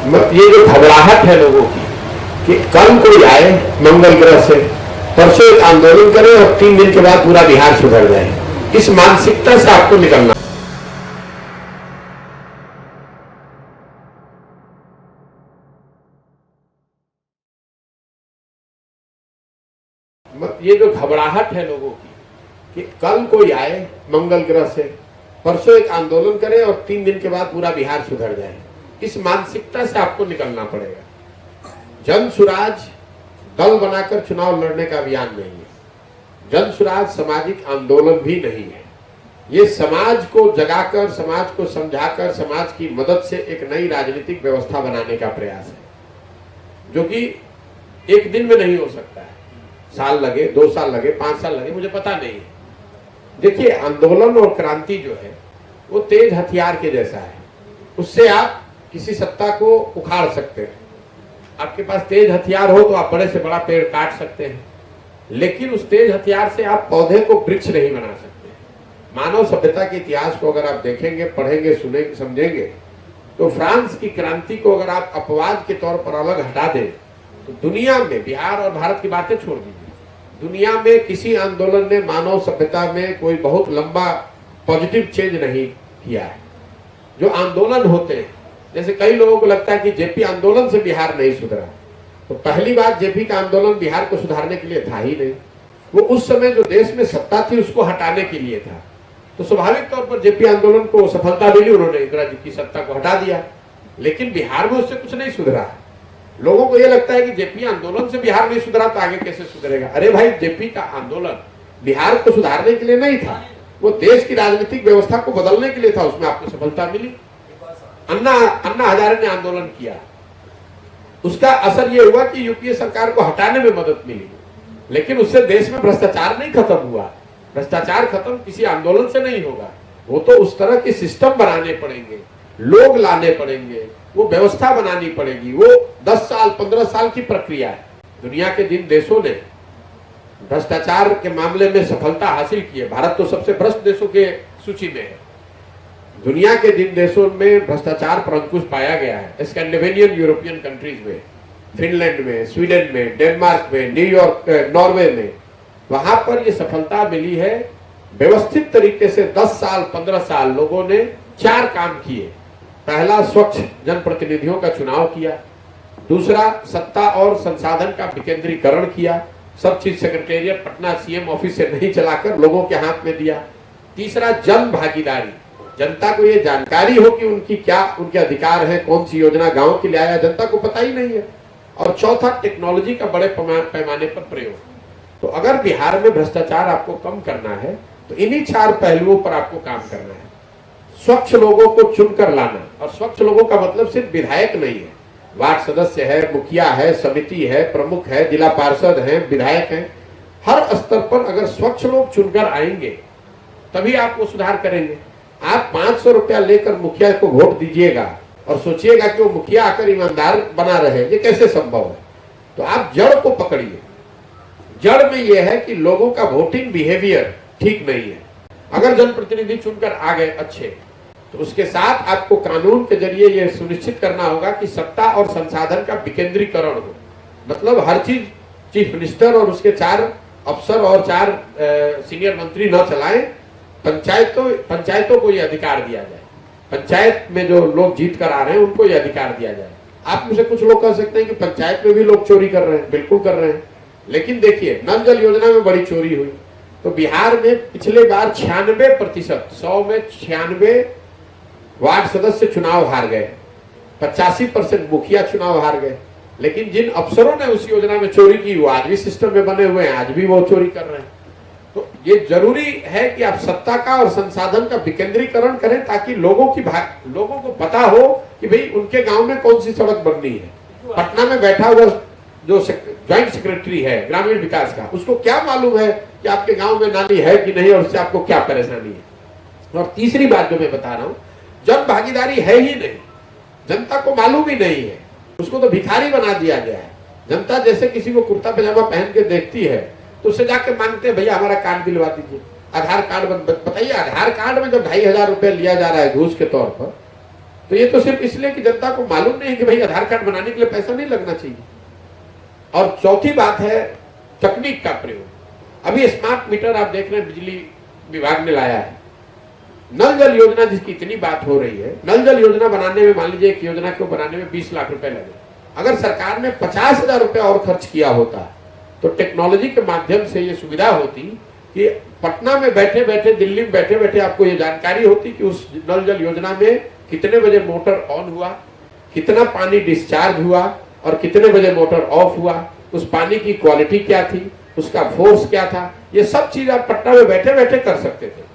ये जो घबराहट है लोगों की कि कल कोई आए मंगल ग्रह से, परसों एक आंदोलन करे और 3 दिन के बाद पूरा बिहार सुधर जाए, इस मानसिकता से आपको निकलना। ये जो घबराहट है लोगों की कि कल कोई आए मंगल ग्रह से, परसों एक आंदोलन करे और 3 दिन के बाद पूरा बिहार सुधर जाए, इस मानसिकता से आपको निकलना पड़ेगा। जन सुराज दल बनाकर चुनाव लड़ने का अभियान नहीं है, जन सुराज सामाजिक आंदोलन भी नहीं है। ये समाज को जगाकर, समाज को समझाकर, समाज की मदद से एक नई राजनीतिक व्यवस्था बनाने का प्रयास है, जो कि एक दिन में नहीं हो सकता है। साल लगे, 2 साल लगे, 5 साल लगे, मुझे पता नहीं है। देखिए, आंदोलन और क्रांति जो है वो तेज हथियार के जैसा है, उससे आप किसी सत्ता को उखाड़ सकते हैं। आपके पास तेज हथियार हो तो आप बड़े से बड़ा पेड़ काट सकते हैं, लेकिन उस तेज हथियार से आप पौधे को वृक्ष नहीं बना सकते। मानव सभ्यता के इतिहास को अगर आप देखेंगे, पढ़ेंगे, सुनेंगे, समझेंगे, तो फ्रांस की क्रांति को अगर आप अपवाद के तौर पर अलग हटा दें तो दुनिया में, बिहार और भारत की बातें छोड़ दीजिए, दुनिया में किसी आंदोलन ने मानव सभ्यता में कोई बहुत लंबा पॉजिटिव चेंज नहीं किया है। जो आंदोलन होते हैं, जैसे कई लोगों को लगता है कि जेपी आंदोलन से बिहार नहीं सुधरा, तो पहली बात, जेपी का आंदोलन बिहार को सुधारने के लिए था ही नहीं। वो उस समय जो देश में सत्ता थी उसको हटाने के लिए था। तो स्वाभाविक तौर पर जेपी आंदोलन को सफलता मिली, उन्होंने इंदिरा जी की सत्ता को हटा दिया, लेकिन बिहार में उससे कुछ नहीं सुधरा। लोगों को यह लगता है कि जेपी आंदोलन से बिहार नहीं सुधरा तो आगे कैसे सुधरेगा। अरे भाई, जेपी का आंदोलन बिहार को सुधारने के लिए नहीं था, वो देश की राजनीतिक व्यवस्था को बदलने के लिए था, उसमें आपको सफलता मिली। अन्ना हजारे ने आंदोलन किया, उसका असर यह हुआ कि यूपीए सरकार को हटाने में मदद मिली, लेकिन उससे देश में भ्रष्टाचार नहीं खत्म हुआ। भ्रष्टाचार खत्म किसी आंदोलन से नहीं होगा, वो तो उस तरह के सिस्टम बनाने पड़ेंगे, लोग लाने पड़ेंगे, वो व्यवस्था बनानी पड़ेगी। वो 10 साल 15 साल की प्रक्रिया है। दुनिया के जिन देशों ने भ्रष्टाचार के मामले में सफलता हासिल की है, भारत तो सबसे भ्रष्ट देशों के सूची में है। दुनिया के जिन देशों में भ्रष्टाचार पर अंकुश पाया गया है, स्कैंडिनेवियन यूरोपियन कंट्रीज में, फिनलैंड में, स्वीडन में, डेनमार्क में, न्यूयॉर्क, नॉर्वे में, वहां पर ये सफलता मिली है। व्यवस्थित तरीके से 10 साल 15 साल लोगों ने 4 काम किए। पहला, स्वच्छ जनप्रतिनिधियों का चुनाव किया। दूसरा, सत्ता और संसाधन का विकेंद्रीकरण किया। सब चीज सेक्रेटेरिएट पटना सीएम ऑफिस से नहीं चलाकर लोगों के हाथ में दिया। तीसरा, जन भागीदारी, जनता को ये जानकारी हो कि उनके अधिकार हैं, कौन सी योजना गांव के लिए आया, जनता को पता ही नहीं है। और चौथा, टेक्नोलॉजी का बड़े पैमाने पर प्रयोग। तो अगर बिहार में भ्रष्टाचार आपको कम करना है तो इन्हीं 4 पहलुओं पर आपको काम करना है। स्वच्छ लोगों को चुनकर लाना, और स्वच्छ लोगों का मतलब सिर्फ विधायक नहीं है, वार्ड सदस्य है, मुखिया है, समिति है, प्रमुख है, जिला पार्षद है, विधायक है। हर स्तर पर अगर स्वच्छ लोग चुनकर आएंगे तभी आप वो सुधार करेंगे। आप 500 रुपया लेकर मुखिया को वोट दीजिएगा और सोचिएगा कि वो मुखिया आकर ईमानदार बना रहे, ये कैसे संभव है। तो आप जड़ को पकड़िए। जड़ में यह है कि लोगों का वोटिंग बिहेवियर ठीक नहीं है। अगर जनप्रतिनिधि चुनकर आ गए अच्छे, तो उसके साथ आपको कानून के जरिए यह सुनिश्चित करना होगा कि सत्ता और संसाधन का विकेंद्रीकरण हो। मतलब हर चीज चीफ मिनिस्टर और उसके 4 अफसर और 4 सीनियर मंत्री न चलाएं। पंचायतों को यह अधिकार दिया जाए। पंचायत में जो लोग जीत कर आ रहे हैं उनको यह अधिकार दिया जाए। आप में से कुछ लोग कह सकते हैं कि पंचायत में भी लोग चोरी कर रहे हैं, बिल्कुल कर रहे हैं, लेकिन देखिए, नल जल योजना में बड़ी चोरी हुई। तो बिहार में पिछले बार 96%, 100 में 96 वार्ड सदस्य चुनाव हार गए, 85% मुखिया चुनाव हार गए। लेकिन जिन अफसरों ने उस योजना में चोरी की वो आज भी सिस्टम में बने हुए हैं, आज भी वो चोरी कर रहे हैं। तो ये जरूरी है कि आप सत्ता का और संसाधन का विकेंद्रीकरण करें, ताकि लोगों को पता हो कि भाई उनके गांव में कौन सी सड़क बननी है। पटना में बैठा हुआ जो ज्वाइंट सेक्रेटरी है ग्रामीण विकास का, उसको क्या मालूम है कि आपके गांव में नाली है कि नहीं और उससे आपको क्या परेशानी है। और तीसरी बात जो मैं बता रहा हूं, जन भागीदारी है ही नहीं, जनता को मालूम ही नहीं है, उसको तो भिखारी बना दिया गया है। जनता जैसे किसी को कुर्ता पजामा पहन के देखती है तो उससे जाके मांगते हैं, भैया हमारा कार्ड दिलवा दीजिए, आधार कार्ड बताइए। आधार कार्ड में जब 2500 रुपए लिया जा रहा है घूस के तौर पर, तो ये तो सिर्फ इसलिए कि जनता को मालूम नहीं है कि भाई आधार कार्ड बनाने के लिए पैसा नहीं लगना चाहिए। और चौथी बात है तकनीक का प्रयोग। अभी स्मार्ट मीटर आप देख रहे हैं बिजली विभाग ने लाया है। नल जल योजना जिसकी इतनी बात हो रही है, नल जल योजना बनाने में मान लीजिए एक योजना को बनाने में 20 लाख रुपए लगे, अगर सरकार ने 50,000 रुपए और खर्च किया होता तो टेक्नोलॉजी के माध्यम से ये सुविधा होती कि पटना में बैठे बैठे, दिल्ली में बैठे बैठे आपको ये जानकारी होती कि उस नल जल योजना में कितने बजे मोटर ऑन हुआ, कितना पानी डिस्चार्ज हुआ और कितने बजे मोटर ऑफ हुआ, उस पानी की क्वालिटी क्या थी, उसका फोर्स क्या था, ये सब चीज आप पटना में बैठे बैठे कर सकते थे।